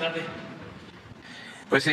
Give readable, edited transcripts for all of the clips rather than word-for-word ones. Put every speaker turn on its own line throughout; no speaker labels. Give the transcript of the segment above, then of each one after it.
tarde. Pues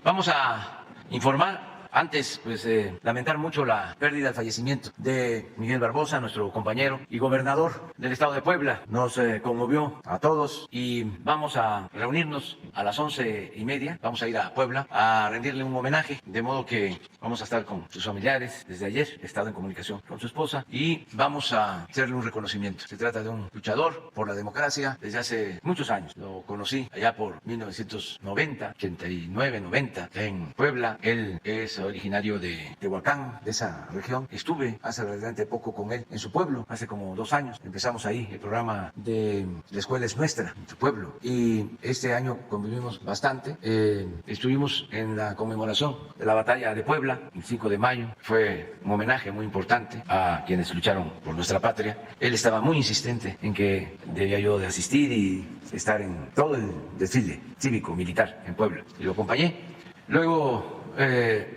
vamos a informar. Antes, pues lamentar mucho la pérdida, el fallecimiento de Miguel Barbosa, nuestro compañero y gobernador del estado de Puebla. Nos conmovió a todos y vamos a reunirnos a las 11:30. Vamos a ir a Puebla a rendirle un homenaje, de modo que vamos a estar con sus familiares. Desde ayer he estado en comunicación con su esposa y vamos a hacerle un reconocimiento. Se trata de un luchador por la democracia desde hace muchos años. Lo conocí allá por 1990, 89, 90 en Puebla. Él es originario de Tehuacán, de esa región. Estuve hace relativamente poco con él en su pueblo, hace como 2 años. Empezamos ahí el programa de La Escuela es Nuestra, en su pueblo. Y este año convivimos bastante. Estuvimos en la conmemoración de la batalla de Puebla, el 5 de mayo. Fue un homenaje muy importante a quienes lucharon por nuestra patria. Él estaba muy insistente en que debía yo de asistir y estar en todo el desfile cívico-militar en Puebla. Y lo acompañé. Luego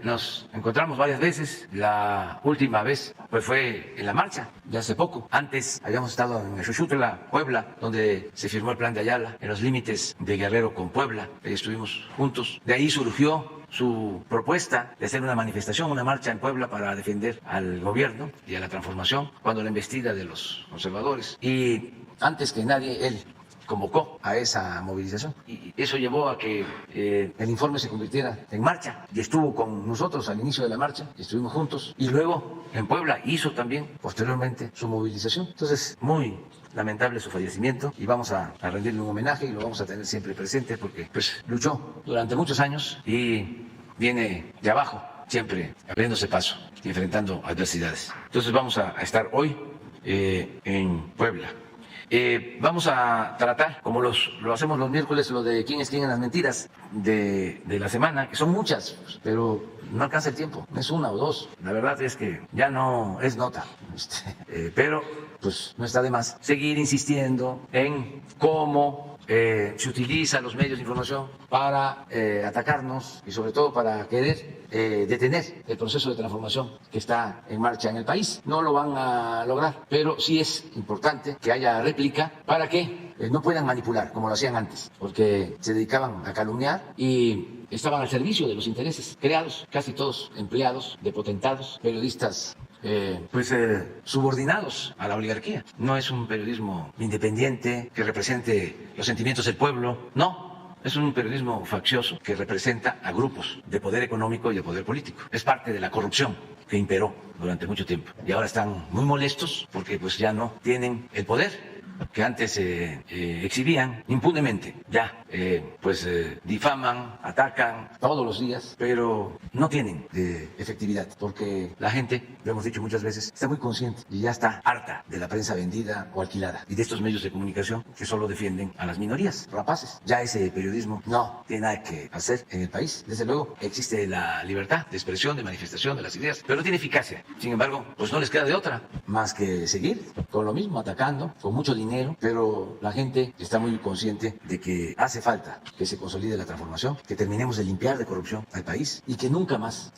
nos encontramos varias veces. La última vez pues fue en la marcha de hace poco. Antes habíamos estado en Xochutla, Puebla, donde se firmó el Plan de Ayala, en los límites de Guerrero con Puebla. Estuvimos juntos. De ahí surgió su propuesta de hacer una manifestación, una marcha en Puebla para defender al gobierno y a la transformación cuando la embestida de los conservadores. Y antes que nadie, él convocó a esa movilización y eso llevó a que el informe se convirtiera en marcha y estuvo con nosotros al inicio de la marcha, estuvimos juntos y luego en Puebla hizo también posteriormente su movilización. Entonces, muy lamentable su fallecimiento y vamos a rendirle un homenaje y lo vamos a tener siempre presente porque pues luchó durante muchos años y viene de abajo, siempre abriéndose paso y enfrentando adversidades. Entonces vamos a estar hoy en Puebla. Vamos a tratar, como lo hacemos los miércoles, lo de quién es quién en las mentiras de la semana, que son muchas, pero no alcanza el tiempo, es una o dos. La verdad es que ya no es nota, pero pues no está de más seguir insistiendo en cómo se utilizan los medios de información para atacarnos y sobre todo para querer detener el proceso de transformación que está en marcha en el país. No lo van a lograr, pero sí es importante que haya réplica para que no puedan manipular como lo hacían antes, porque se dedicaban a calumniar y estaban al servicio de los intereses creados, casi todos empleados de potentados, periodistas subordinados a la oligarquía. No es un periodismo independiente que represente los sentimientos del pueblo, no. Es un periodismo faccioso que representa a grupos de poder económico y de poder político. Es parte de la corrupción que imperó durante mucho tiempo. Y ahora están muy molestos porque pues ya no tienen el poder que antes exhibían impunemente. Ya difaman, atacan todos los días, pero no tienen efectividad porque la gente, lo hemos dicho muchas veces, está muy consciente y ya está harta de la prensa vendida o alquilada y de estos medios de comunicación que solo defienden a las minorías rapaces. Ya ese periodismo no tiene nada que hacer en el país. Desde luego existe la libertad de expresión, de manifestación de las ideas, pero no tiene eficacia. Sin embargo, pues no les queda de otra más que seguir con lo mismo, atacando con mucho dinero, pero la gente está muy consciente de que hace falta que se consolide la transformación, que terminemos de limpiar de corrupción al país y que nunca más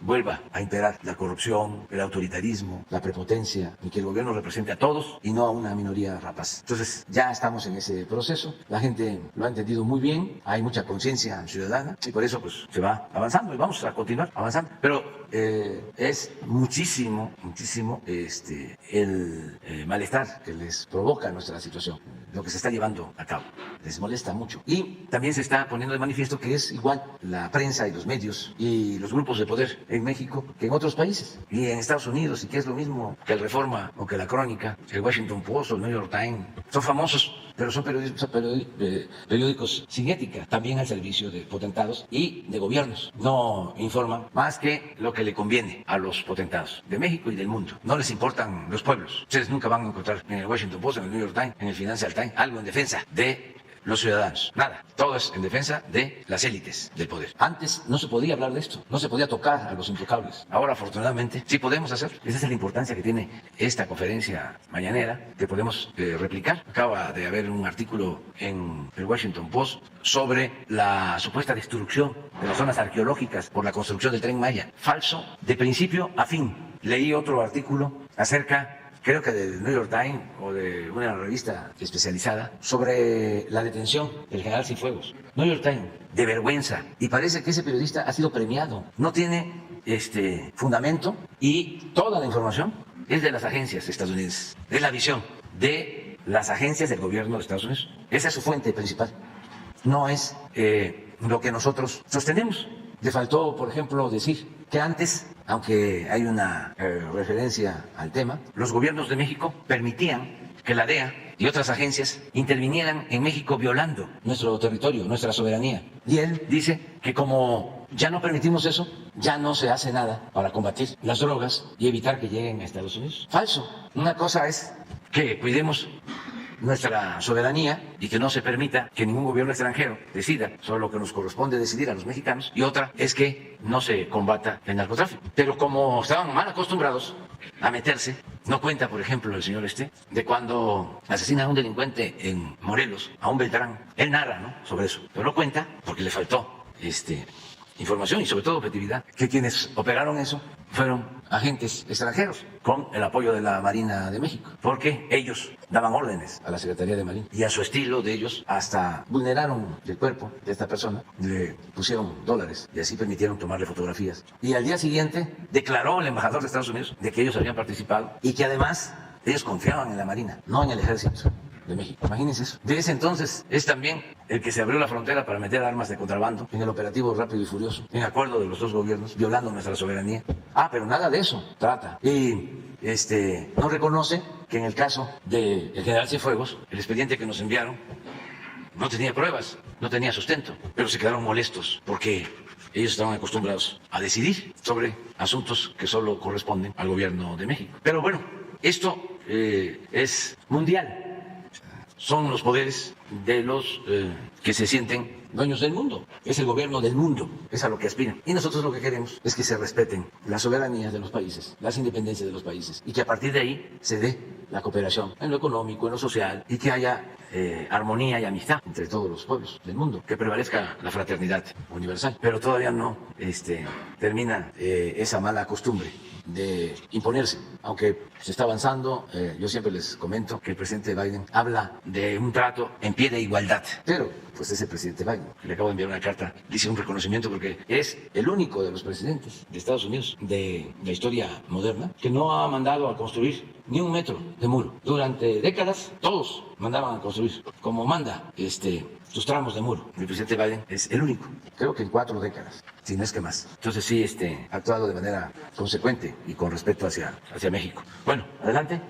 vuelva a imperar la corrupción, el autoritarismo, la prepotencia y que el gobierno represente a todos y no a una minoría rapaz. Entonces ya estamos en ese proceso, la gente lo ha entendido muy bien, hay mucha conciencia ciudadana y por eso pues se va avanzando y vamos a continuar avanzando, pero es muchísimo el malestar que les provoca nuestra situación, lo que se está llevando a cabo, les molesta mucho y también se está poniendo de manifiesto que es igual la prensa y los medios y los grupos de poder en México que en otros países y en Estados Unidos y que es lo mismo que el Reforma o que la Crónica, el Washington Post o el New York Times, son famosos pero son periódicos sin ética, también al servicio de potentados y de gobiernos. No informan más que lo que le conviene a los potentados de México y del mundo. No les importan los pueblos. Ustedes nunca van a encontrar en el Washington Post, en el New York Times, en el Financial Times, algo en defensa de los ciudadanos. Nada. Todo es en defensa de las élites del poder. Antes no se podía hablar de esto, no se podía tocar a los intocables. Ahora, afortunadamente, sí podemos hacer. Esa es la importancia que tiene esta conferencia mañanera, que podemos replicar. Acaba de haber un artículo en el Washington Post sobre la supuesta destrucción de las zonas arqueológicas por la construcción del Tren Maya. Falso de principio a fin. Leí otro artículo acerca creo que del New York Times o de una revista especializada, sobre la detención del general Cienfuegos. New York Times, de vergüenza. Y parece que ese periodista ha sido premiado. No tiene fundamento y toda la información es de las agencias estadounidenses. Es la visión de las agencias del gobierno de Estados Unidos. Esa es su fuente principal. No es lo que nosotros sostenemos. Le faltó, por ejemplo, decir que antes, aunque hay una referencia al tema, los gobiernos de México permitían que la DEA y otras agencias intervinieran en México violando nuestro territorio, nuestra soberanía. Y él dice que como ya no permitimos eso, ya no se hace nada para combatir las drogas y evitar que lleguen a Estados Unidos. Falso. Una cosa es que cuidemos nuestra soberanía y que no se permita que ningún gobierno extranjero decida sobre lo que nos corresponde decidir a los mexicanos, y otra es que no se combata el narcotráfico. Pero como estaban mal acostumbrados a meterse, no cuenta, por ejemplo, el señor de cuando asesinan a un delincuente en Morelos, a un Beltrán. Él narra, ¿no?, sobre eso, pero no cuenta porque le faltó información y sobre todo objetividad, que quienes operaron eso fueron agentes extranjeros con el apoyo de la Marina de México, porque ellos daban órdenes a la Secretaría de Marina y a su estilo de ellos hasta vulneraron el cuerpo de esta persona, le pusieron dólares y así permitieron tomarle fotografías. Y al día siguiente declaró el embajador de Estados Unidos de que ellos habían participado y que además ellos confiaban en la Marina, no en el ejército de México. Imagínense eso. De ese entonces es también el que se abrió la frontera para meter armas de contrabando en el operativo Rápido y Furioso, en acuerdo de los dos gobiernos, violando nuestra soberanía. Pero nada de eso trata. Y no reconoce que en el caso del general Cienfuegos, el expediente que nos enviaron no tenía pruebas, no tenía sustento, pero se quedaron molestos porque ellos estaban acostumbrados a decidir sobre asuntos que solo corresponden al gobierno de México. Pero bueno, esto es mundial. Son los poderes de los que se sienten dueños del mundo. Es el gobierno del mundo, es a lo que aspiran. Y nosotros lo que queremos es que se respeten las soberanías de los países, las independencias de los países, y que a partir de ahí se dé la cooperación en lo económico, en lo social, y que haya armonía y amistad entre todos los pueblos del mundo, que prevalezca la fraternidad universal. Pero todavía no termina esa mala costumbre de imponerse, aunque se está avanzando. Yo siempre les comento que el presidente Biden habla de un trato en pie de igualdad, pero pues es el presidente Biden. Le acabo de enviar una carta, dice un reconocimiento porque es el único de los presidentes de Estados Unidos de la historia moderna que no ha mandado a construir ni un metro de muro. Durante décadas todos mandaban a construir, como manda sus tramos de muro. El presidente Biden es el único, creo que en 4 décadas, si no es que más. Entonces sí, ha actuado de manera consecuente y con respeto hacia México. Bueno, adelante.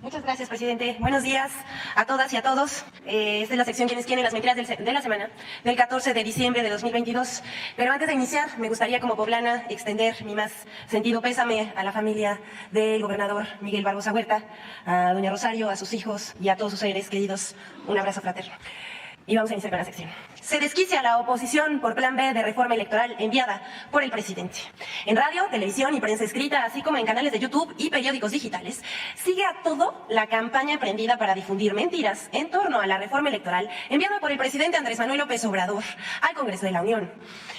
Muchas gracias, presidente. Buenos días a todas y a todos. Esta es la sección ¿Quiénes quieren? Las mentiras de la semana del 14 de diciembre de 2022. Pero antes de iniciar, me gustaría como poblana extender mi más sentido pésame a la familia del gobernador Miguel Barbosa Huerta, a doña Rosario, a sus hijos y a todos sus seres queridos. Un abrazo fraterno. Y vamos a iniciar con la sección. Se desquicia la oposición por plan B de reforma electoral enviada por el presidente. En radio, televisión y prensa escrita, así como en canales de YouTube y periódicos digitales, sigue a todo la campaña emprendida para difundir mentiras en torno a la reforma electoral enviada por el presidente Andrés Manuel López Obrador al Congreso de la Unión.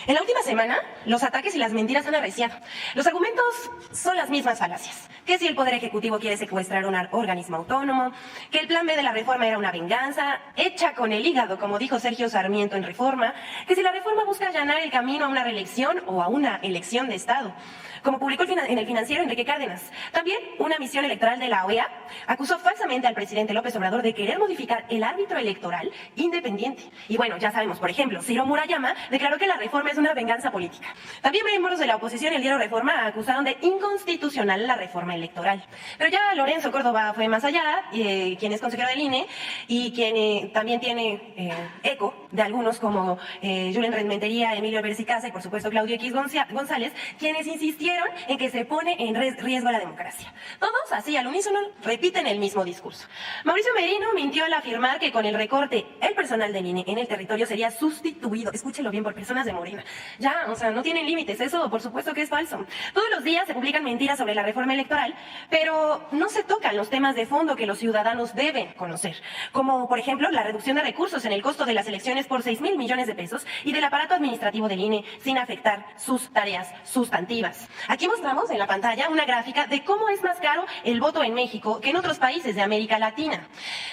En la última semana, los ataques y las mentiras han arreciado. Los argumentos son las mismas falacias. Que si el Poder Ejecutivo quiere secuestrar un organismo autónomo, que el plan B de la reforma era una venganza, hecha con el hígado, como dijo Sergio Sarmiento en Reforma, que si la reforma busca allanar el camino a una reelección o a una elección de Estado. Como publicó en el Financiero Enrique Cárdenas. También una misión electoral de la OEA acusó falsamente al presidente López Obrador de querer modificar el árbitro electoral independiente. Y bueno, ya sabemos, por ejemplo, Ciro Murayama declaró que la reforma es una venganza política. También miembros de la oposición y el diario Reforma acusaron de inconstitucional la reforma electoral. Pero ya Lorenzo Córdoba fue más allá, quien es consejero del INE y quien también tiene eco de algunos como Julen Renmentería, Emilio Bersicasa y por supuesto Claudio X González, quienes insistieron en que se pone en riesgo la democracia. Todos, así al unísono, repiten el mismo discurso. Mauricio Merino mintió al afirmar que con el recorte, el personal del INE en el territorio sería sustituido, escúchelo bien, por personas de Morena. Ya, o sea, no tienen límites, eso por supuesto que es falso. Todos los días se publican mentiras sobre la reforma electoral, pero no se tocan los temas de fondo que los ciudadanos deben conocer, como por ejemplo la reducción de recursos en el costo de las elecciones por 6,000 millones de pesos y del aparato administrativo del INE sin afectar sus tareas sustantivas. Aquí mostramos en la pantalla una gráfica de cómo es más caro el voto en México que en otros países de América Latina.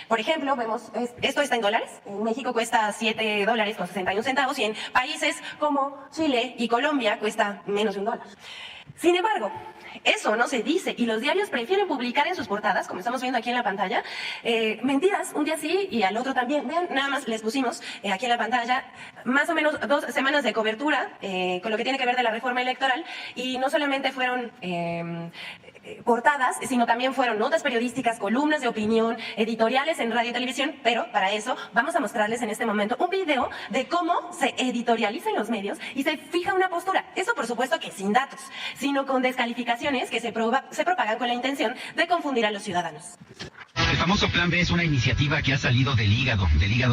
Por ejemplo, vemos, esto está en dólares. En México cuesta $7.61 y en países como Chile y Colombia cuesta menos de $1. Sin embargo, eso no se dice y los diarios prefieren publicar en sus portadas, como estamos viendo aquí en la pantalla, mentiras, un día sí y al otro también. Vean, nada más les pusimos aquí en la pantalla más o menos 2 semanas de cobertura con lo que tiene que ver de la reforma electoral y no solamente fueron portadas, sino también fueron notas periodísticas, columnas de opinión, editoriales en radio y televisión, pero para eso vamos a mostrarles en este momento un video de cómo se editorializan los medios y se fija una postura. Eso por supuesto que sin datos, sino con descalificaciones que se propagan con la intención de confundir a los ciudadanos.
El famoso Plan B es una iniciativa que ha salido del hígado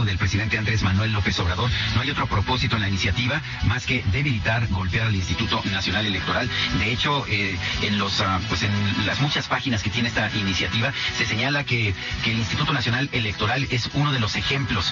del presidente Andrés Manuel López Obrador. No hay otro propósito en la iniciativa más que debilitar, golpear al Instituto Nacional Electoral. De hecho, en las muchas páginas que tiene esta iniciativa, se señala que el Instituto Nacional Electoral es uno de los ejemplos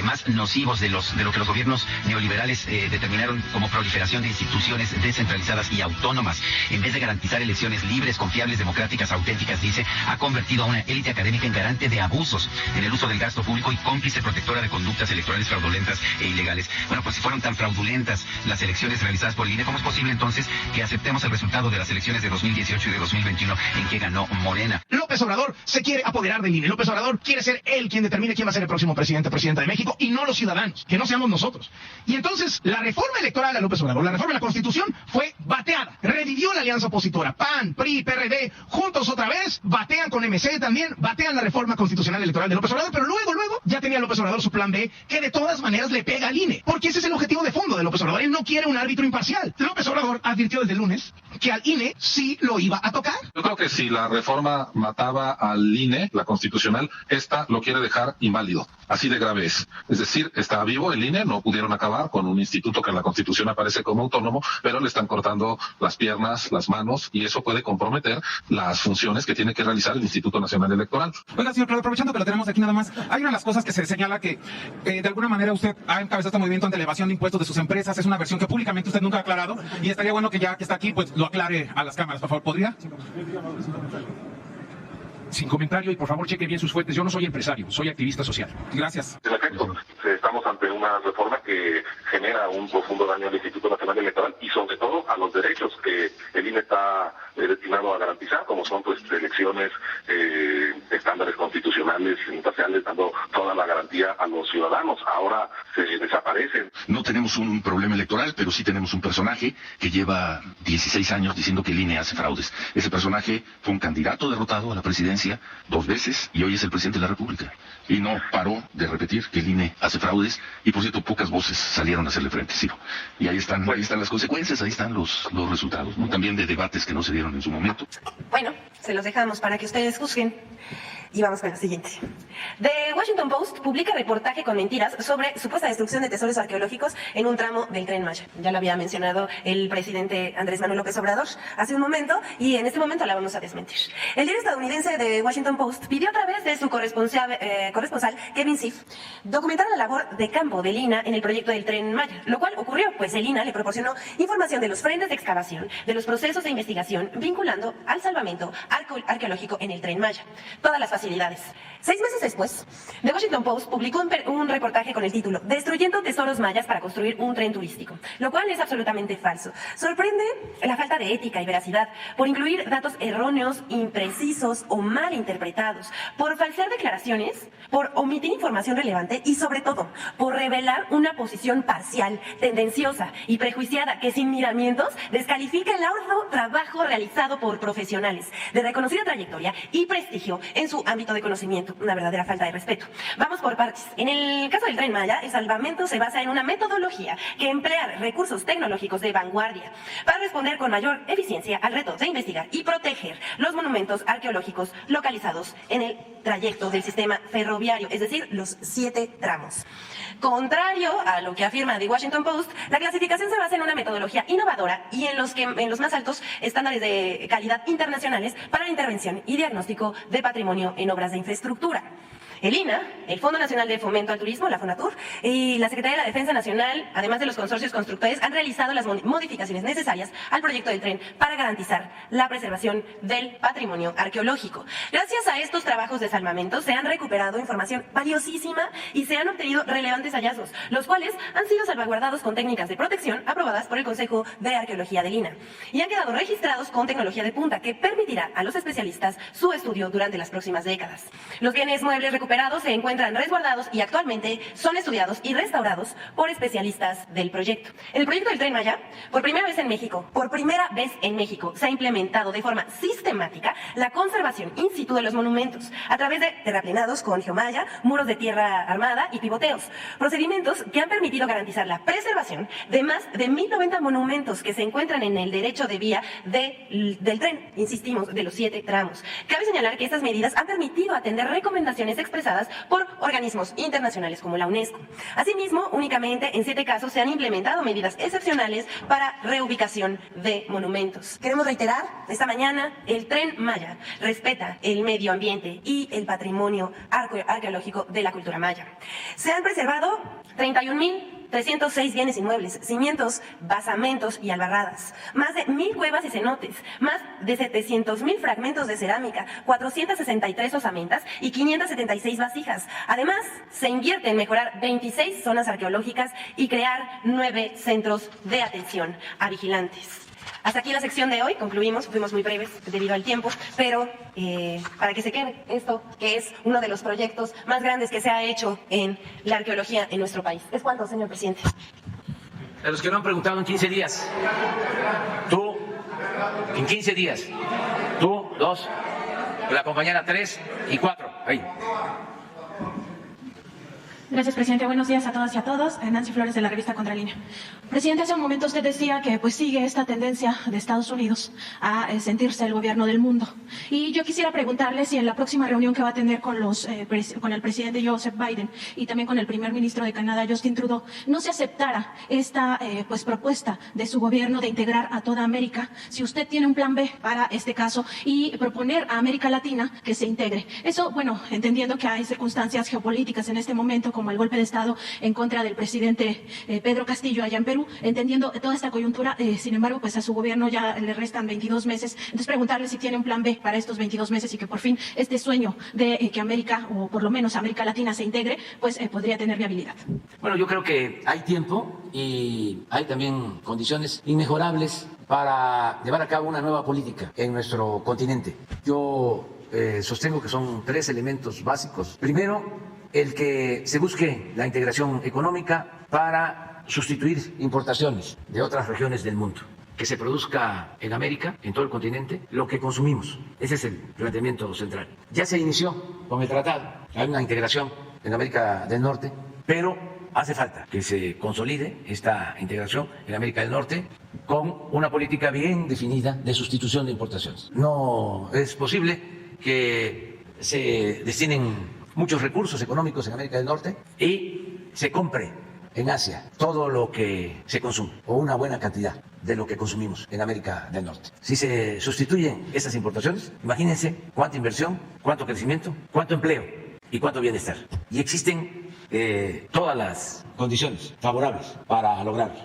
más nocivos de lo que los gobiernos neoliberales determinaron como proliferación de instituciones descentralizadas y autónomas. En vez de garantizar elecciones libres, confiables, democráticas, auténticas, dice, ha convertido a una élite académica en garante de abusos en el uso del gasto público y cómplice protectora de conductas electorales fraudulentas e ilegales. Bueno, pues si fueron tan fraudulentas las elecciones realizadas por el INE, ¿cómo es posible entonces que aceptemos el resultado de las elecciones de 2018 y de 2021 en que ganó Morena?
López Obrador se quiere apoderar del INE. López Obrador quiere ser él quien determine quién va a ser el próximo presidente o presidenta de México y no los ciudadanos, que no seamos nosotros. Y entonces la reforma electoral a López Obrador, la reforma de la Constitución, fue bateada. Revivió la alianza opositora, PAN, PRI, PRD, juntos otra vez, batean con MC también, batean la reforma constitucional electoral de López Obrador, pero luego ya tenía López Obrador su plan B, que de todas maneras le pega al INE, porque ese es el objetivo de fondo de López Obrador. Él no quiere un árbitro imparcial. López Obrador advirtió desde el lunes que al INE sí lo iba a tocar.
Yo creo que si la reforma mataba al INE, la constitucional, esta lo quiere dejar inválido. Así de grave es. Es decir, está vivo el INE, no pudieron acabar con un instituto que en la Constitución aparece como autónomo, pero le están cortando las piernas, las manos, y eso puede comprometer las funciones que tiene que realizar el Instituto Nacional Electoral.
Oiga, señor Claudio, aprovechando que lo tenemos aquí nada más, hay una de las cosas que se señala que de alguna manera usted ha encabezado este movimiento ante elevación de impuestos de sus empresas. Es una versión que públicamente usted nunca ha aclarado y estaría bueno que ya que está aquí, pues lo aclare a las cámaras, por favor. ¿Podría?
Sin comentario y por favor cheque bien sus fuentes. Yo no soy empresario, soy activista social.
Gracias.
En efecto, estamos ante una reforma que genera un profundo daño al Instituto Nacional Electoral y sobre todo a los derechos que el INE está destinado a garantizar, como son pues elecciones, estándares constitucionales, imparciales, dando toda la garantía a los ciudadanos. Ahora se desaparecen.
No tenemos un problema electoral, pero sí tenemos un personaje que lleva 16 años diciendo que el INE hace fraudes. Ese personaje fue un candidato derrotado a la presidencia 2 veces y hoy es el presidente de la República. Y no paró de repetir que el INE hace fraudes y, por cierto, pocas voces salieron a hacerle frente. Sí. Y ahí están las consecuencias, ahí están los resultados, ¿no? También de debates que no se dieron en su momento.
Bueno, se los dejamos para que ustedes juzguen. Y vamos con la siguiente. The Washington Post publica reportaje con mentiras sobre supuesta destrucción de tesoros arqueológicos en un tramo del Tren Maya. Ya lo había mencionado el presidente Andrés Manuel López Obrador hace un momento y en este momento la vamos a desmentir. El diario estadounidense The Washington Post pidió a través de su corresponsal Kevin Schiff documentar la labor de campo del INAH en el proyecto del Tren Maya, lo cual ocurrió, pues el INAH le proporcionó información de los frentes de excavación, de los procesos de investigación vinculando al salvamento arqueológico en el Tren Maya. Todas las facilidades. 6 meses después, The Washington Post publicó un reportaje con el título Destruyendo tesoros mayas para construir un tren turístico, lo cual es absolutamente falso. Sorprende la falta de ética y veracidad por incluir datos erróneos, imprecisos o mal interpretados, por falsear declaraciones, por omitir información relevante y sobre todo, por revelar una posición parcial, tendenciosa y prejuiciada que sin miramientos descalifica el arduo trabajo realizado por profesionales de reconocida trayectoria y prestigio en su ámbito de conocimiento. Una verdadera falta de respeto. Vamos por partes. En el caso del Tren Maya, el salvamento se basa en una metodología que emplea recursos tecnológicos de vanguardia para responder con mayor eficiencia al reto de investigar y proteger los monumentos arqueológicos localizados en el trayecto del sistema ferroviario, es decir, los 7 tramos. Contrario a lo que afirma The Washington Post, la clasificación se basa en una metodología innovadora y en los más altos estándares de calidad internacionales para la intervención y diagnóstico de patrimonio en obras de infraestructura. El INA, el Fondo Nacional de Fomento al Turismo, la FONATUR, y la Secretaría de la Defensa Nacional, además de los consorcios constructores, han realizado las modificaciones necesarias al proyecto del tren para garantizar la preservación del patrimonio arqueológico. Gracias a estos trabajos de salvamento se han recuperado información valiosísima y se han obtenido relevantes hallazgos, los cuales han sido salvaguardados con técnicas de protección aprobadas por el Consejo de Arqueología del INA y han quedado registrados con tecnología de punta que permitirá a los especialistas su estudio durante las próximas décadas. Los bienes muebles recuperados se encuentran resguardados y actualmente son estudiados y restaurados por especialistas del proyecto. En el proyecto del Tren Maya, por primera vez en México, se ha implementado de forma sistemática la conservación in situ de los monumentos a través de terraplenados con geomalla, muros de tierra armada y pivoteos, procedimientos que han permitido garantizar la preservación de más de 1.090 monumentos que se encuentran en el derecho de vía del tren, insistimos, de los 7 tramos. Cabe señalar que estas medidas han permitido atender recomendaciones expresadas por organismos internacionales como la UNESCO. Asimismo, únicamente en 7 casos se han implementado medidas excepcionales para reubicación de monumentos. Queremos reiterar esta mañana, el Tren Maya respeta el medio ambiente y el patrimonio arqueológico de la cultura maya. Se han preservado 31.306 bienes inmuebles, cimientos, basamentos y albarradas, más de 1.000 cuevas y cenotes, más de 700.000 fragmentos de cerámica, 463 osamentas y 576 vasijas. Además, se invierte en mejorar 26 zonas arqueológicas y crear 9 centros de atención a vigilantes. Hasta aquí la sección de hoy, concluimos, fuimos muy breves debido al tiempo, pero para que se quede esto, que es uno de los proyectos más grandes que se ha hecho en la arqueología en nuestro país. ¿Es cuánto, señor presidente?
A los que no han preguntado en 15 días, tú, en 15 días, tú, 2, la compañera 3 y 4, ahí.
Gracias, presidente. Buenos días a todas y a todos. Nancy Flores, de la revista Contralínea. Presidente, hace un momento usted decía que pues sigue esta tendencia de Estados Unidos a sentirse el gobierno del mundo. Y yo quisiera preguntarle si en la próxima reunión que va a tener con el presidente Joseph Biden y también con el primer ministro de Canadá, Justin Trudeau, no se aceptara esta propuesta de su gobierno de integrar a toda América, si usted tiene un plan B para este caso y proponer a América Latina que se integre. Eso, bueno, entendiendo que hay circunstancias geopolíticas en este momento, como el golpe de Estado en contra del presidente Pedro Castillo allá en Perú, entendiendo toda esta coyuntura, sin embargo, pues a su gobierno ya le restan 22 meses. Entonces, preguntarle si tiene un plan B para estos 22 meses y que por fin este sueño de que América, o por lo menos América Latina, se integre, pues podría tener viabilidad.
Bueno, yo creo que hay tiempo y hay también condiciones inmejorables para llevar a cabo una nueva política en nuestro continente. Yo sostengo que son 3 elementos básicos. Primero, el que se busque la integración económica para sustituir importaciones de otras regiones del mundo, que se produzca en América, en todo el continente, lo que consumimos. Ese es el planteamiento central. Ya se inició con el tratado, hay una integración en América del Norte, pero hace falta que se consolide esta integración en América del Norte con una política bien definida de sustitución de importaciones. No es posible que se destinen muchos recursos económicos en América del Norte y se compre en Asia todo lo que se consume o una buena cantidad de lo que consumimos en América del Norte. Si se sustituyen esas importaciones, imagínense cuánta inversión, cuánto crecimiento, cuánto empleo y cuánto bienestar. Y existen todas las condiciones favorables para lograrlo.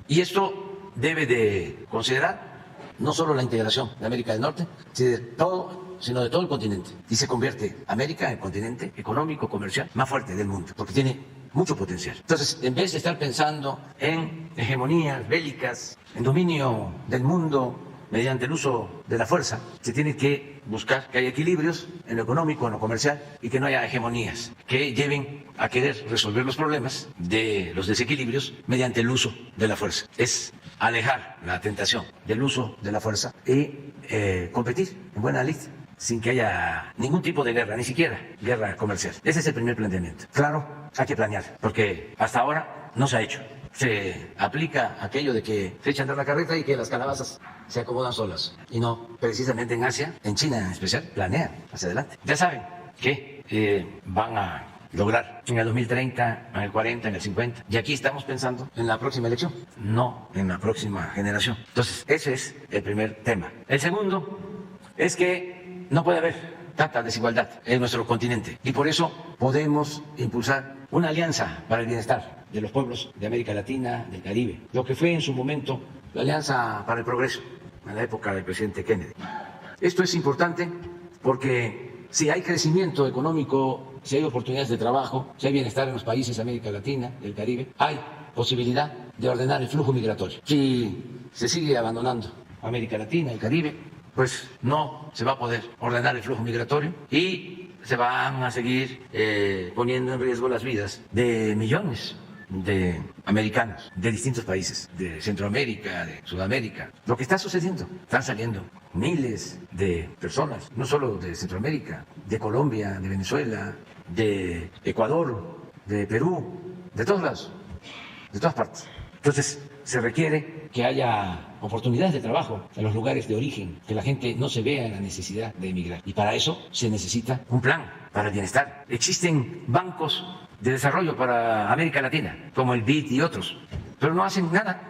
Y esto debe de considerar no solo la integración de América del Norte, sino de todo el continente. Y se convierte América en el continente económico, comercial más fuerte del mundo, porque tiene mucho potencial. Entonces, en vez de estar pensando en hegemonías bélicas, en dominio del mundo mediante el uso de la fuerza, se tiene que buscar que haya equilibrios en lo económico, en lo comercial, y que no haya hegemonías que lleven a querer resolver los problemas de los desequilibrios mediante el uso de la fuerza. Es alejar la tentación del uso de la fuerza y competir en buena lid, sin que haya ningún tipo de guerra, ni siquiera guerra comercial. Ese es el primer planteamiento. Claro, hay que planear, porque hasta ahora no se ha hecho. Se aplica aquello de que se echa a andar la carreta y que las calabazas se acomodan solas. Y no, precisamente en Asia, en China en especial, planean hacia adelante. Ya saben que van a lograr en el 2030, en el 40, en el 50. Y aquí estamos pensando en la próxima elección, no en la próxima generación. Entonces, ese es el primer tema. El segundo es que no puede haber tanta desigualdad en nuestro continente. Y por eso podemos impulsar una alianza para el bienestar de los pueblos de América Latina, del Caribe, lo que fue en su momento la Alianza para el Progreso, en la época del presidente Kennedy. Esto es importante porque si hay crecimiento económico, si hay oportunidades de trabajo, si hay bienestar en los países de América Latina, del Caribe, hay posibilidad de ordenar el flujo migratorio. Si se sigue abandonando América Latina, el Caribe, pues no se va a poder ordenar el flujo migratorio y se van a seguir poniendo en riesgo las vidas de millones de americanos de distintos países, de Centroamérica, de Sudamérica. Lo que está sucediendo, están saliendo miles de personas, no solo de Centroamérica, de Colombia, de Venezuela, de Ecuador, de Perú, de todos lados, de todas partes. Entonces, se requiere que haya oportunidades de trabajo en los lugares de origen, que la gente no se vea en la necesidad de emigrar. Y para eso se necesita un plan para el bienestar. Existen bancos de desarrollo para América Latina, como el BID y otros, pero no hacen nada.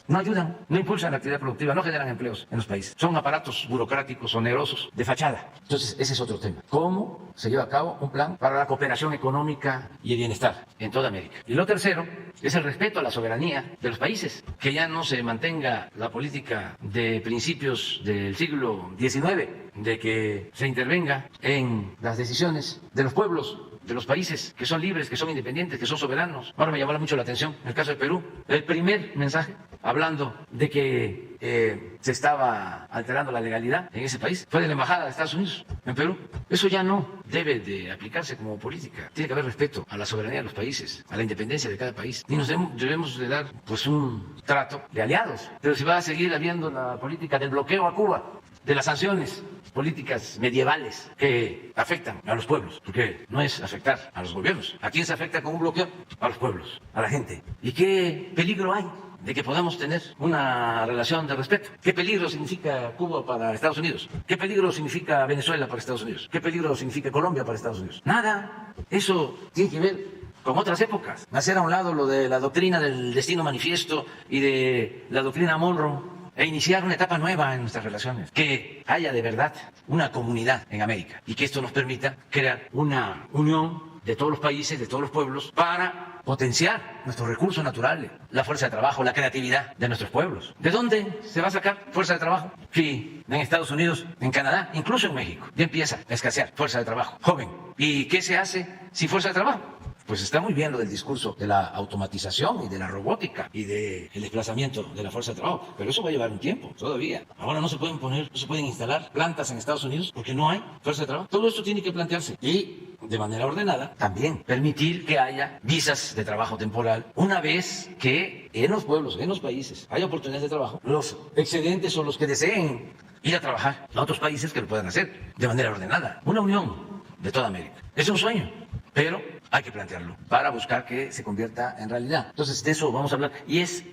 No ayudan, no impulsan la actividad productiva, no generan empleos en los países. Son aparatos burocráticos, onerosos, de fachada. Entonces, ese es otro tema. ¿Cómo se lleva a cabo un plan para la cooperación económica y el bienestar en toda América? Y lo tercero es el respeto a la soberanía de los países, que ya no se mantenga la política de principios del siglo XIX, de que se intervenga en las decisiones de los pueblos, de los países que son libres, que son independientes, que son soberanos. Ahora me llamó mucho la atención el caso de Perú. El primer mensaje hablando de que se estaba alterando la legalidad en ese país fue de la Embajada de Estados Unidos en Perú. Eso ya no debe de aplicarse como política. Tiene que haber respeto a la soberanía de los países, a la independencia de cada país. Y nos debemos de dar pues un trato de aliados. Pero si va a seguir habiendo la política del bloqueo a Cuba, de las sanciones políticas medievales que afectan a los pueblos, porque no es afectar a los gobiernos. ¿A quién se afecta con un bloqueo? A los pueblos, a la gente. ¿Y qué peligro hay de que podamos tener una relación de respeto? ¿Qué peligro significa Cuba para Estados Unidos? ¿Qué peligro significa Venezuela para Estados Unidos? ¿Qué peligro significa Colombia para Estados Unidos? Nada. Eso tiene que ver con otras épocas. Hacer a un lado lo de la doctrina del destino manifiesto y de la doctrina Monroe, e iniciar una etapa nueva en nuestras relaciones, que haya de verdad una comunidad en América y que esto nos permita crear una unión de todos los países, de todos los pueblos, para potenciar nuestros recursos naturales, la fuerza de trabajo, la creatividad de nuestros pueblos. ¿De dónde se va a sacar fuerza de trabajo? Sí, en Estados Unidos, en Canadá, incluso en México, ya empieza a escasear fuerza de trabajo joven. ¿Y qué se hace sin fuerza de trabajo? Pues está muy bien lo del discurso de la automatización y de la robótica y del desplazamiento de la fuerza de trabajo, pero eso va a llevar un tiempo todavía. Ahora no se pueden instalar plantas en Estados Unidos porque no hay fuerza de trabajo. Todo esto tiene que plantearse y de manera ordenada también permitir que haya visas de trabajo temporal una vez que en los pueblos, en los países, haya oportunidades de trabajo. Los excedentes o los que deseen ir a trabajar a otros países que lo puedan hacer de manera ordenada. Una unión de toda América. Es un sueño, pero hay que plantearlo para buscar que se convierta en realidad. Entonces, de eso vamos a hablar. Y es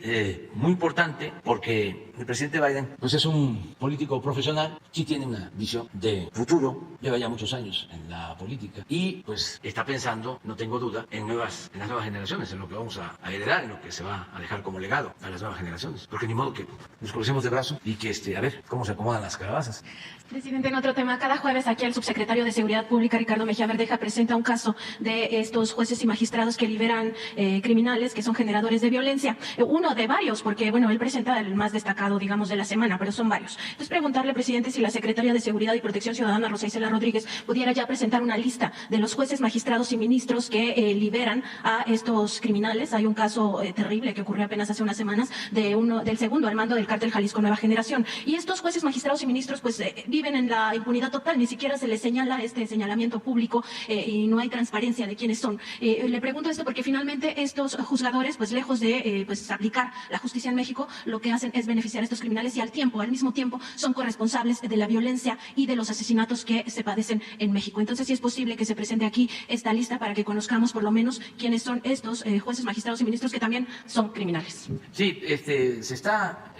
muy importante porque el presidente Biden pues es un político profesional, sí tiene una visión de futuro, lleva ya muchos años en la política y pues está pensando, no tengo duda, en las nuevas generaciones, en lo que vamos a heredar, en lo que se va a dejar como legado a las nuevas generaciones. Porque ni modo que nos crucemos de brazo y que a ver cómo se acomodan las calabazas.
Presidente, en otro tema, cada jueves aquí el subsecretario de Seguridad Pública, Ricardo Mejía Verdeja, presenta un caso de estos jueces y magistrados que liberan criminales que son generadores de violencia. Uno de varios, porque bueno, él presenta el más destacado, digamos, de la semana, pero son varios. Entonces, preguntarle, presidente, si la secretaria de Seguridad y Protección Ciudadana, Rosa Isela Rodríguez, pudiera ya presentar una lista de los jueces, magistrados y ministros que liberan a estos criminales. Hay un caso terrible que ocurrió apenas hace unas semanas del segundo al mando del cártel Jalisco Nueva Generación. Y estos jueces, magistrados y ministros, pues viven en la impunidad total, ni siquiera se les señala este señalamiento público y no hay transparencia de quiénes son. Le pregunto esto porque finalmente estos juzgadores, pues lejos de pues aplicar la justicia en México, lo que hacen es beneficiar a estos criminales y al mismo tiempo son corresponsables de la violencia y de los asesinatos que se padecen en México. Entonces, sí es posible que se presente aquí esta lista para que conozcamos por lo menos quiénes son estos jueces, magistrados y ministros que también son criminales.
Sí, se está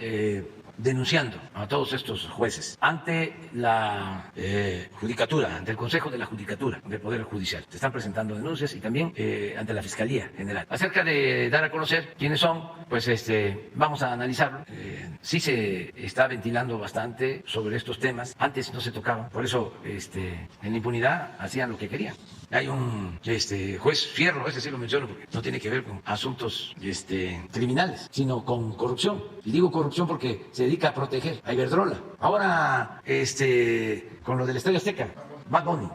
denunciando a todos estos jueces ante la Judicatura, ante el Consejo de la Judicatura del Poder Judicial. Se están presentando denuncias y también ante la Fiscalía General. Acerca de dar a conocer quiénes son, pues vamos a analizarlo. Sí se está ventilando bastante sobre estos temas. Antes no se tocaban, por eso en la impunidad hacían lo que querían. Hay un juez Fierro, ese sí lo menciono porque no tiene que ver con asuntos criminales, sino con corrupción. Y digo corrupción porque se dedica a proteger a Iberdrola. Ahora, con lo del Estadio Azteca, Bad Bunny,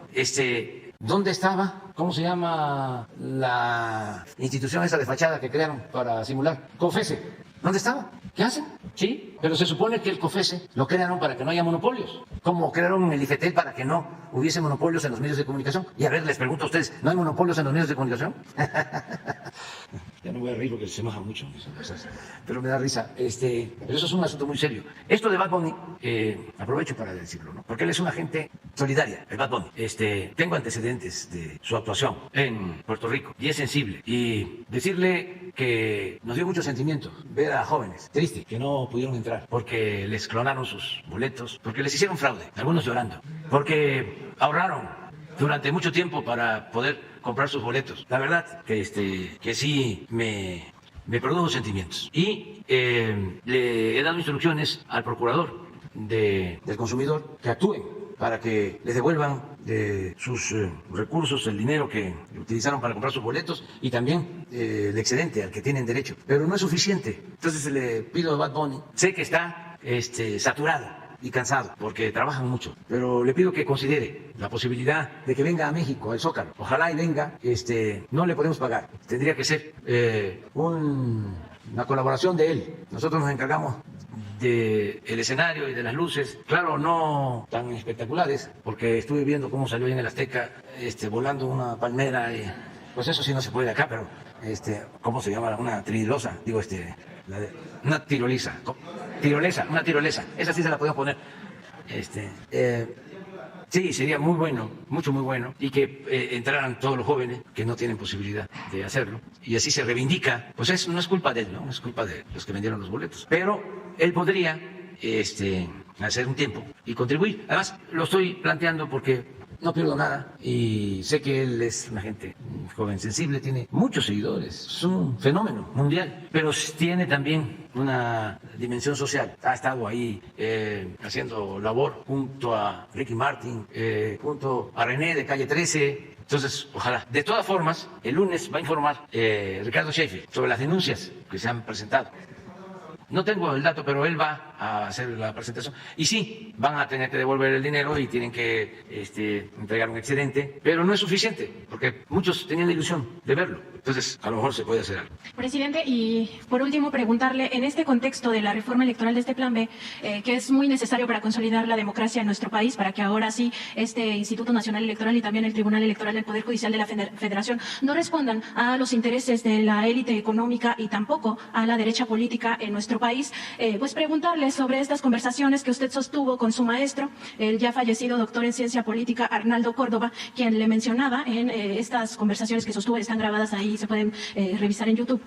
¿dónde estaba? ¿Cómo se llama la institución esa de fachada que crearon para simular? Confese. ¿Dónde estaba? ¿Qué hacen? Sí, pero se supone que el COFESE lo crearon para que no haya monopolios. Como crearon el IFETEL para que no hubiese monopolios en los medios de comunicación. Y a ver, les pregunto a ustedes, ¿no hay monopolios en los medios de comunicación? Ya no voy a reír porque se enoja mucho, pero me da risa. Pero eso es un asunto muy serio. Esto de Bad Bunny, aprovecho para decirlo, ¿no? Porque él es una gente solidaria, el Bad Bunny. Tengo antecedentes de su actuación en Puerto Rico y es sensible. Y decirle que nos dio mucho sentimiento ver a jóvenes tristes que no pudieron entrar porque les clonaron sus boletos, porque les hicieron fraude, algunos llorando, porque ahorraron durante mucho tiempo para poder comprar sus boletos. La verdad que sí me produjo sentimientos. Y le he dado instrucciones al procurador del consumidor que actúen para que les devuelvan de sus recursos el dinero que utilizaron para comprar sus boletos y también el excedente al que tienen derecho. Pero no es suficiente. Entonces le pido a Bad Bunny, sé que está saturado y cansado porque trabajan mucho, pero le pido que considere la posibilidad de que venga a México, al Zócalo. Ojalá y venga, no le podemos pagar, tendría que ser una colaboración de él. Nosotros nos encargamos del escenario y de las luces, claro, no tan espectaculares, porque estuve viendo cómo salió en el Azteca volando una palmera y pues eso sí no se puede acá, pero ¿cómo se llama? Una trilosa, digo una tirolesa, una tirolesa, esa sí se la podemos poner. Sí, sería muy bueno, muy bueno, y que entraran todos los jóvenes que no tienen posibilidad de hacerlo, y así se reivindica. Pues no es culpa de él, ¿no? Es culpa de los que vendieron los boletos. Pero él podría hacer un tiempo y contribuir. Además, lo estoy planteando porque no pierdo nada y sé que él es una gente joven, sensible, tiene muchos seguidores, es un fenómeno mundial, pero tiene también una dimensión social. Ha estado ahí haciendo labor junto a Ricky Martin, junto a René de Calle 13. Entonces, ojalá. De todas formas, el lunes va a informar Ricardo Sheffield sobre las denuncias que se han presentado. No tengo el dato, pero él va a hacer la presentación. Y sí, van a tener que devolver el dinero y tienen que entregar un excedente, pero no es suficiente, porque muchos tenían la ilusión de verlo. Entonces, a lo mejor se puede hacer algo.
Presidente, y por último, preguntarle, en este contexto de la reforma electoral de este Plan B, que es muy necesario para consolidar la democracia en nuestro país, para que ahora sí este Instituto Nacional Electoral y también el Tribunal Electoral del Poder Judicial de la Federación no respondan a los intereses de la élite económica y tampoco a la derecha política en nuestro país, pues preguntarle sobre estas conversaciones que usted sostuvo con su maestro, el ya fallecido doctor en ciencia política Arnaldo Córdoba, quien le mencionaba en estas conversaciones que sostuvo, están grabadas ahí, se pueden revisar en YouTube.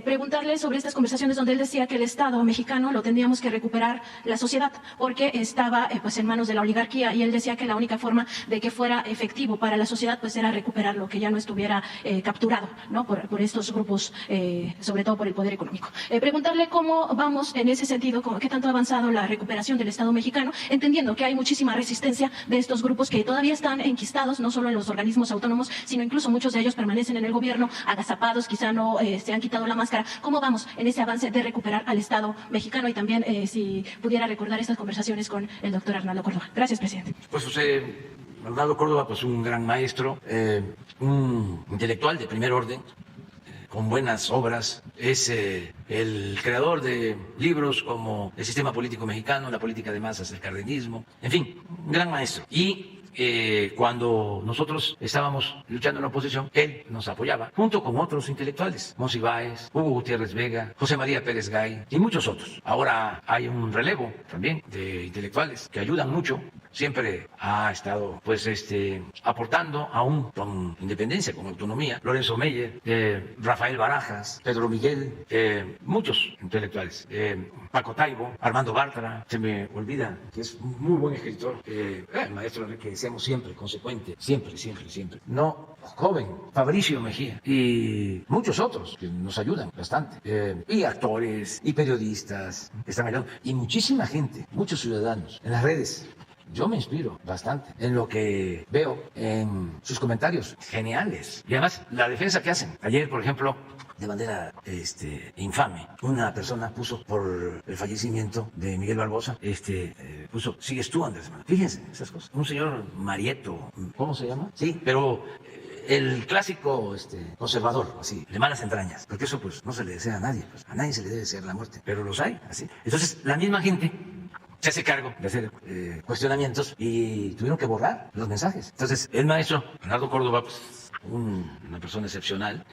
Preguntarle sobre estas conversaciones donde él decía que el Estado mexicano lo tendríamos que recuperar la sociedad porque estaba pues en manos de la oligarquía, y él decía que la única forma de que fuera efectivo para la sociedad pues era recuperarlo, que ya no estuviera capturado, ¿no? por estos grupos, sobre todo por el poder económico. Preguntarle cómo vamos en ese sentido, qué tanto ha avanzado la recuperación del Estado mexicano, entendiendo que hay muchísima resistencia de estos grupos que todavía están enquistados, no solo en los organismos autónomos, sino incluso muchos de ellos permanecen en el gobierno, agazapados, quizá no se han quitado la máscara. ¿Cómo vamos en ese avance de recuperar al Estado mexicano? Y también si pudiera recordar estas conversaciones con el doctor Arnaldo Córdoba. Gracias, presidente.
Pues Arnaldo Córdoba, pues un gran maestro, un intelectual de primer orden, con buenas obras, es el creador de libros como El sistema político mexicano, La política de masas, el cardenismo, en fin, un gran maestro. Y cuando nosotros estábamos luchando en la oposición, él nos apoyaba, junto con otros intelectuales, Monsiváis, Hugo Gutiérrez Vega, José María Pérez Gay y muchos otros. Ahora hay un relevo también de intelectuales que ayudan mucho. siempre ha estado pues aportando aún con independencia, con autonomía. Lorenzo Meyer, Rafael Barajas, Pedro Miguel, muchos intelectuales, Paco Taibo, Armando Bartra, se me olvida que es un muy buen escritor, el maestro que decíamos siempre, consecuente, siempre. No, joven, Fabricio Mejía y muchos otros que nos ayudan bastante, y actores y periodistas que están ayudando, y muchísima gente, muchos ciudadanos en las redes. Yo me inspiro bastante en lo que veo en sus comentarios geniales y además la defensa que hacen. Ayer, por ejemplo, de manera infame, una persona puso por el fallecimiento de Miguel Barbosa, puso, sigues tú, Andrés Manuel. Fíjense esas cosas. Un señor Marieto, ¿cómo se llama? Sí, pero el clásico conservador, así, de malas entrañas, porque eso pues no se le desea a nadie, pues, a nadie se le debe desear la muerte, pero los hay, así. Entonces, la misma gente se hace cargo de hacer cuestionamientos y tuvieron que borrar los mensajes. Entonces, el maestro Bernardo Córdoba, pues, una persona excepcional,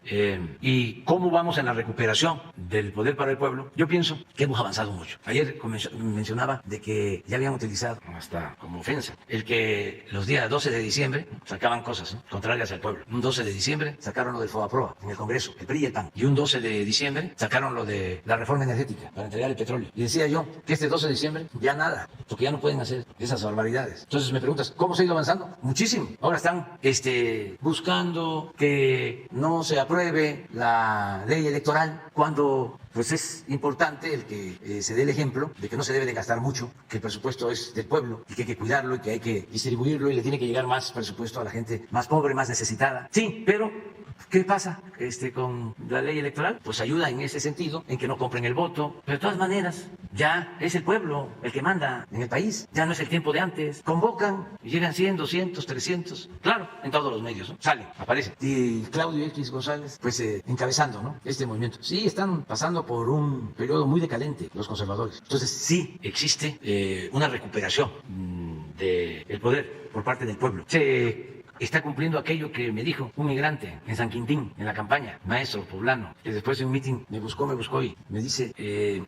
y cómo vamos en la recuperación del poder para el pueblo, yo pienso que hemos avanzado mucho. Ayer mencionaba de que ya habían utilizado hasta como ofensa el que los días 12 de diciembre sacaban cosas contrarias al pueblo. Un 12 de diciembre sacaron lo del FOBAPROA en el Congreso, el PRI y el PAN, y un 12 de diciembre sacaron lo de la reforma energética para entregar el petróleo. Y decía yo que este 12 de diciembre ya nada, porque ya no pueden hacer esas barbaridades. Entonces me preguntas, ¿cómo se ha ido avanzando? Muchísimo. Ahora están buscando que no se apruebe la ley electoral cuando pues es importante el que se dé el ejemplo de que no se debe de gastar mucho, que el presupuesto es del pueblo y que hay que cuidarlo y que hay que distribuirlo y le tiene que llegar más presupuesto a la gente más pobre, más necesitada. Sí, pero ¿qué pasa con la ley electoral? Pues ayuda en ese sentido, en que no compren el voto, pero de todas maneras ya es el pueblo el que manda en el país, ya no es el tiempo de antes. Convocan y llegan 100, 200, 300, claro, en todos los medios, ¿no? Sale, aparece. Y Claudio X González, pues encabezando, ¿no?, este movimiento. Sí, están pasando por un periodo muy decadente los conservadores. Entonces sí existe una recuperación del poder por parte del pueblo. Está cumpliendo aquello que me dijo un migrante en San Quintín, en la campaña, maestro poblano, que después de un mitin me buscó y me dice,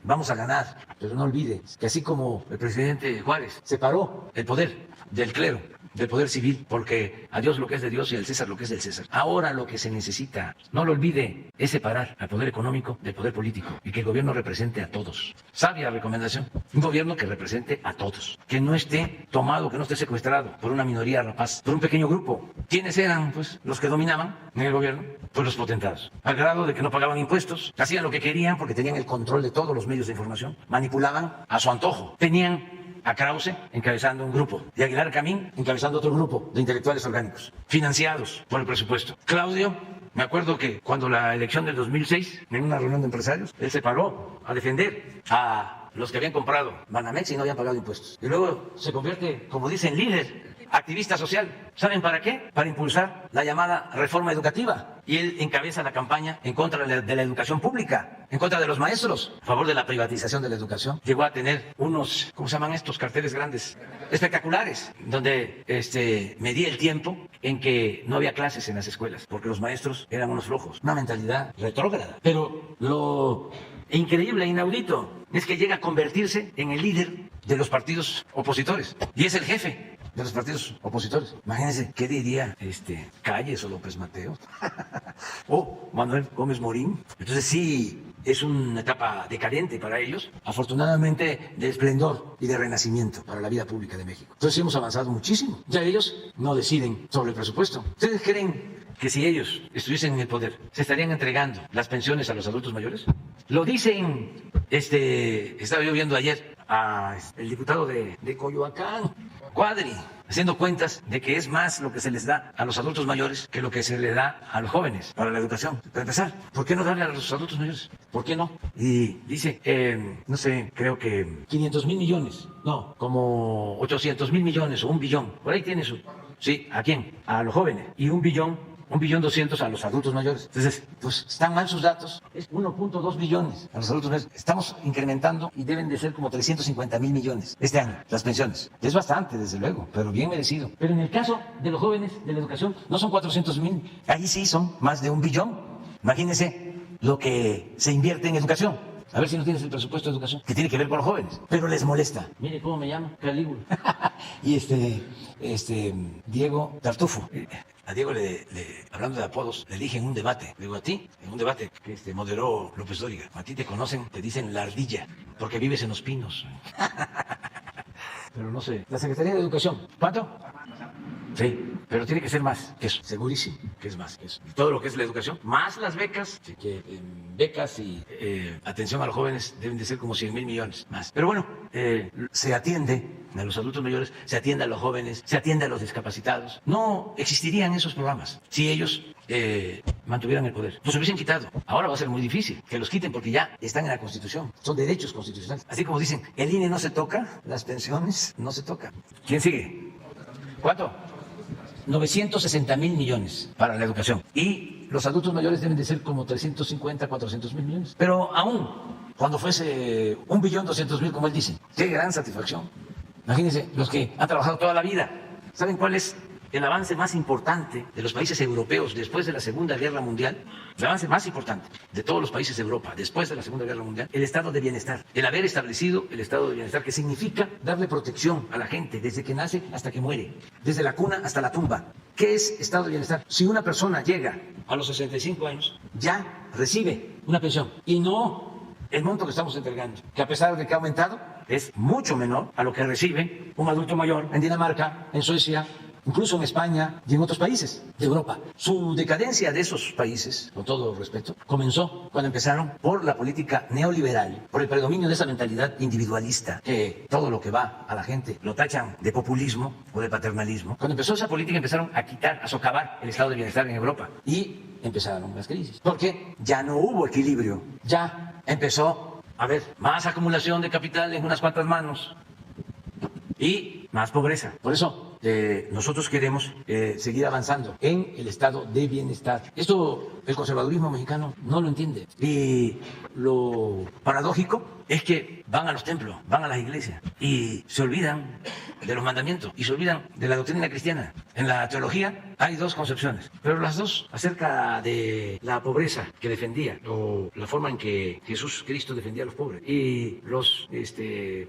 vamos a ganar, pero no olvide que así como el presidente Juárez separó el poder del clero, del poder civil, porque a Dios lo que es de Dios y al César lo que es del César. Ahora lo que se necesita, no lo olvide, es separar al poder económico del poder político y que el gobierno represente a todos. Sabia recomendación, un gobierno que represente a todos, que no esté tomado, que no esté secuestrado por una minoría rapaz, por un pequeño grupo. ¿Quiénes eran, pues, los que dominaban en el gobierno? Pues los potentados, al grado de que no pagaban impuestos, hacían lo que querían porque tenían el control de todos los medios de información, manipulaban a su antojo, tenían a Krause encabezando un grupo y a Aguilar Camín encabezando otro grupo de intelectuales orgánicos, financiados por el presupuesto. Claudio, me acuerdo que cuando la elección del 2006, en una reunión de empresarios, él se paró a defender a los que habían comprado Banamex y no habían pagado impuestos. Y luego se convierte, como dicen, líder, activista social. ¿Saben para qué? Para impulsar la llamada reforma educativa. Y él encabeza la campaña en contra de la educación pública, en contra de los maestros, a favor de la privatización de la educación. Llegó a tener unos, ¿cómo se llaman estos carteles grandes? Espectaculares, donde medía el tiempo en que no había clases en las escuelas, porque los maestros eran unos flojos. Una mentalidad retrógrada. Pero lo increíble, inaudito, es que llega a convertirse en el líder de los partidos opositores. Y es el jefe de los partidos opositores. Imagínense, ¿qué diría Calles o López Mateos? O Manuel Gómez Morín. Entonces sí, es una etapa decadente para ellos, afortunadamente de esplendor y de renacimiento para la vida pública de México. Entonces hemos avanzado muchísimo. Ya ellos no deciden sobre el presupuesto. ¿Ustedes creen que si ellos estuviesen en el poder, se estarían entregando las pensiones a los adultos mayores? Lo dicen, estaba yo viendo ayer a el diputado de Coyoacán, Cuadri, haciendo cuentas de que es más lo que se les da a los adultos mayores que lo que se le da a los jóvenes para la educación. Para empezar, ¿por qué no darle a los adultos mayores? ¿Por qué no? Y dice, no sé, creo que 500,000 millones, no, como 800,000 millones o 1 billón, por ahí tiene su... Sí, ¿a quién? A los jóvenes. Y 1,200,000,000 a los adultos mayores. Entonces, pues están mal sus datos. Es 1.2 billones a los adultos mayores. Estamos incrementando y deben de ser como 350,000 millones este año, las pensiones. Es bastante, desde luego, pero bien merecido. Pero en el caso de los jóvenes, de la educación, no son 400,000. Ahí sí son más de 1 billón. Imagínense lo que se invierte en educación. A ver si no tienes el presupuesto de educación, que tiene que ver con los jóvenes, pero les molesta. Mire cómo me llamo, Calígula. Y Diego Tartufo. A Diego, hablando de apodos, le dije en un debate, digo a ti, en un debate que moderó López Dóriga, a ti te conocen, te dicen la ardilla, porque vives en los pinos. Pero no sé. La Secretaría de Educación, ¿cuánto? Sí, pero tiene que ser más que eso, segurísimo que es más que eso. Todo lo que es la educación, más las becas, así que becas y atención a los jóvenes deben de ser como 100,000 millones más. Pero bueno, se atiende a los adultos mayores, se atiende a los jóvenes, se atiende a los discapacitados. No existirían esos programas si ellos mantuvieran el poder. Los hubiesen quitado. Ahora va a ser muy difícil que los quiten porque ya están en la Constitución. Son derechos constitucionales. Así como dicen, el INE no se toca, las pensiones no se tocan. ¿Quién sigue? ¿Cuánto? 960,000 millones para la educación. Y los adultos mayores deben de ser como 350, 400,000 millones. Pero aún, cuando fuese 1.200.000, como él dice, qué gran satisfacción. Imagínense, los que han trabajado toda la vida, ¿saben cuál es el avance más importante de los países europeos después de la Segunda Guerra Mundial? El avance más importante de todos los países de Europa después de la Segunda Guerra Mundial, el estado de bienestar. El haber establecido el estado de bienestar, que significa darle protección a la gente desde que nace hasta que muere, desde la cuna hasta la tumba. ¿Qué es estado de bienestar? Si una persona llega a los 65 años, ya recibe una pensión y no el monto que estamos entregando, que a pesar de que ha aumentado, es mucho menor a lo que recibe un adulto mayor en Dinamarca, en Suecia, incluso en España y en otros países de Europa. Su decadencia de esos países, con todo respeto, comenzó cuando empezaron por la política neoliberal, por el predominio de esa mentalidad individualista, que todo lo que va a la gente lo tachan de populismo o de paternalismo. Cuando empezó esa política empezaron a quitar, a socavar el estado de bienestar en Europa y empezaron las crisis, porque ya no hubo equilibrio, ya empezó a haber más acumulación de capital en unas cuantas manos y más pobreza. Por eso nosotros queremos seguir avanzando en el estado de bienestar. Esto el conservadurismo mexicano no lo entiende. Y lo paradójico es que van a los templos, van a las iglesias y se olvidan de los mandamientos y se olvidan de la doctrina cristiana. En la teología hay dos concepciones, pero las dos acerca de la pobreza que defendía, o la forma en que Jesús Cristo defendía a los pobres, y los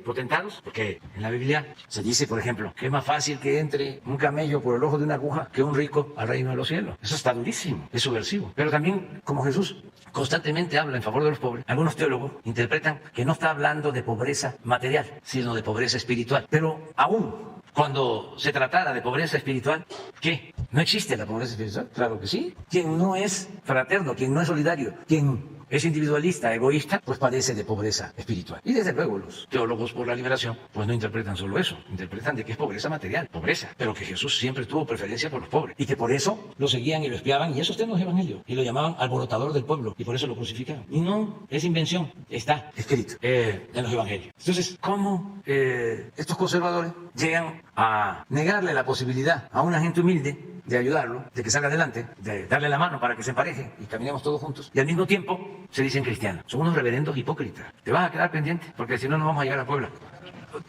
potentados, porque en la Biblia se dice, por ejemplo, que es más fácil que entre un camello por el ojo de una aguja que un rico al reino de los cielos. Eso está durísimo, es subversivo. Pero también, como Jesús constantemente habla en favor de los pobres, algunos teólogos interpretan que no está hablando de pobreza material, sino de pobreza espiritual. Pero aún cuando se tratara de pobreza espiritual, ¿qué? ¿No existe la pobreza espiritual? Claro que sí. Quien no es fraterno, quien no es solidario, quien es individualista, egoísta, pues padece de pobreza espiritual. Y desde luego los teólogos por la liberación pues no interpretan solo eso, interpretan de que es pobreza material, pobreza, pero que Jesús siempre tuvo preferencia por los pobres y que por eso lo seguían y lo espiaban, y eso está en los evangelios, y lo llamaban alborotador del pueblo y por eso lo crucificaron. Y no es invención, está escrito en los evangelios. Entonces, ¿cómo estos conservadores llegan a negarle la posibilidad a una gente humilde de ayudarlo, de que salga adelante, de darle la mano para que se empareje y caminemos todos juntos, y al mismo tiempo se dicen cristianos? Son unos reverendos hipócritas. Te vas a quedar pendiente, porque si no, no vamos a llegar a Puebla.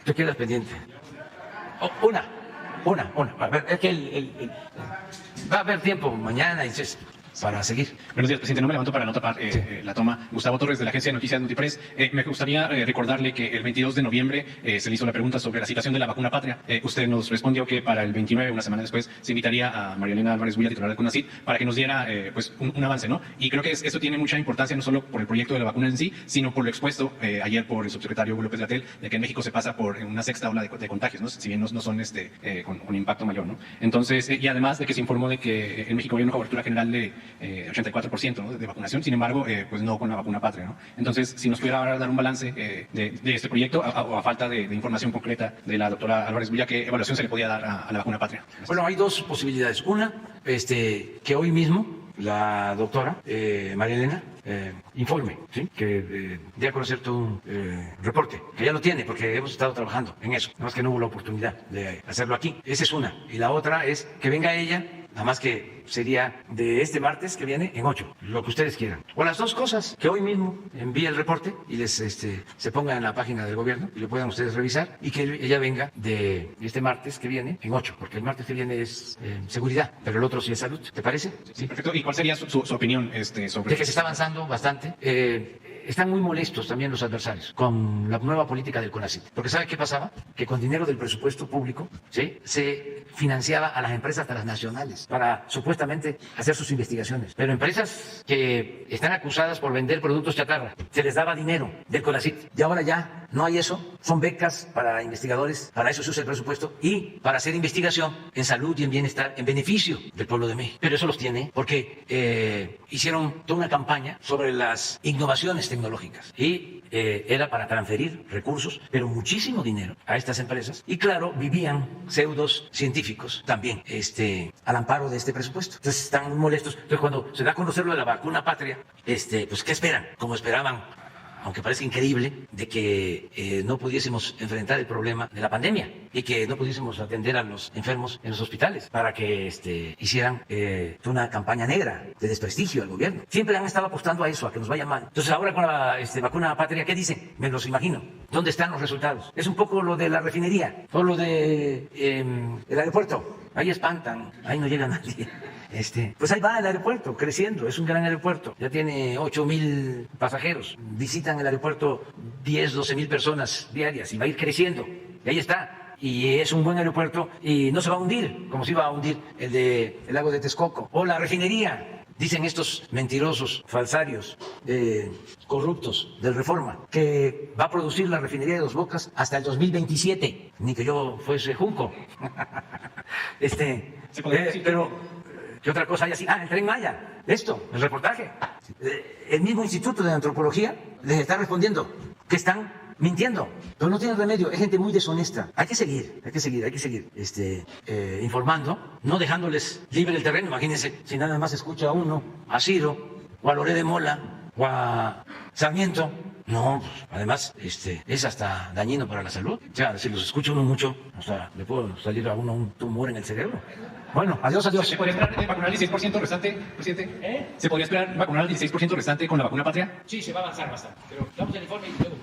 Te quedas pendiente. Una. A ver, es que va a haber tiempo mañana y para seguir.
Buenos días, presidente. No me levanto para no tapar la toma. Gustavo Torres, de la agencia de noticias Notipress. Me gustaría recordarle que el 22 de noviembre se le hizo la pregunta sobre la situación de la vacuna patria. Usted nos respondió que para el 29, una semana después, se invitaría a María Elena Álvarez Builla, titular del CONACYT, para que nos diera pues un avance, ¿no? Y creo que esto tiene mucha importancia no solo por el proyecto de la vacuna en sí, sino por lo expuesto ayer por el subsecretario Hugo López-Gatell, de que en México se pasa por una sexta ola de contagios, ¿no? Si bien no son con impacto mayor, ¿no? Entonces, y además de que se informó de que en México había una cobertura general de 84%, ¿no? de vacunación, sin embargo, pues no con la vacuna patria, ¿no? Entonces, si nos pudiera ahora dar un balance de este proyecto, o a falta de información concreta de la doctora Álvarez Builla, ¿qué evaluación se le podía dar a la vacuna patria? Gracias.
Bueno, hay dos posibilidades. Una, que hoy mismo la doctora María Elena informe, ¿sí? Que dé a conocer todo un reporte, que ya lo tiene porque hemos estado trabajando en eso, nada más que no hubo la oportunidad de hacerlo aquí. Esa es una. Y la otra es que venga ella, nada más que sería de este martes que viene en 8, lo que ustedes quieran. O las dos cosas, que hoy mismo envíe el reporte y les se ponga en la página del gobierno y lo puedan ustedes revisar, y que ella venga de este martes que viene en 8, porque el martes que viene es seguridad, pero el otro sí es salud. ¿Te parece?
Sí, perfecto. ¿Y cuál sería su opinión sobre...?
De que se está avanzando bastante. están muy molestos también los adversarios con la nueva política del CONACYT. Porque ¿sabe qué pasaba? Que con dinero del presupuesto público, ¿sí?, se financiaba a las empresas transnacionales para supuestamente hacer sus investigaciones. Pero empresas que están acusadas por vender productos chatarra, se les daba dinero del CONACYT. Y ahora ya no hay eso. Son becas para investigadores, para eso se usa el presupuesto, y para hacer investigación en salud y en bienestar, en beneficio del pueblo de México. Pero eso los tiene porque hicieron toda una campaña sobre las innovaciones tecnológicas y era para transferir recursos, pero muchísimo dinero a estas empresas. Y claro, vivían pseudos científicos también al amparo de este presupuesto. Entonces están muy molestos. Entonces cuando se da a conocer lo de la vacuna patria, pues ¿qué esperan? Como esperaban, aunque parece increíble, de que no pudiésemos enfrentar el problema de la pandemia y que no pudiésemos atender a los enfermos en los hospitales para que hicieran una campaña negra de desprestigio al gobierno. Siempre han estado apostando a eso, a que nos vaya mal. Entonces ahora con la vacuna patria, ¿qué dicen? Me los imagino. ¿Dónde están los resultados? Es un poco lo de la refinería o lo de el aeropuerto. Ahí espantan, ahí no llega nadie. Pues ahí va el aeropuerto creciendo, es un gran aeropuerto, ya tiene 8,000 pasajeros, visitan el aeropuerto 10, 12,000 personas diarias y va a ir creciendo, y ahí está, y es un buen aeropuerto y no se va a hundir, como se iba a hundir el lago de Texcoco, o la refinería. Dicen estos mentirosos, falsarios, corruptos del Reforma, que va a producir la refinería de Dos Bocas hasta el 2027, ni que yo fuese junco. Pero ¿qué otra cosa hay así? El Tren Maya, el reportaje. El mismo Instituto de Antropología les está respondiendo que están mintiendo, pero no tienen remedio, es gente muy deshonesta. Hay que seguir informando, no dejándoles libre el terreno. Imagínense, si nada más escucha a uno, a Ciro, o a Loré de Mola, o a Sarmiento. No, además es hasta dañino para la salud. O sea, si los escucha uno mucho, hasta le puede salir a uno un tumor en el cerebro. Bueno, adiós.
¿Se podría esperar vacunar el 16% restante, presidente? ¿Se podría esperar vacunar el 16% restante con la vacuna patria?
Sí, se va a avanzar bastante, pero damos el informe y luego...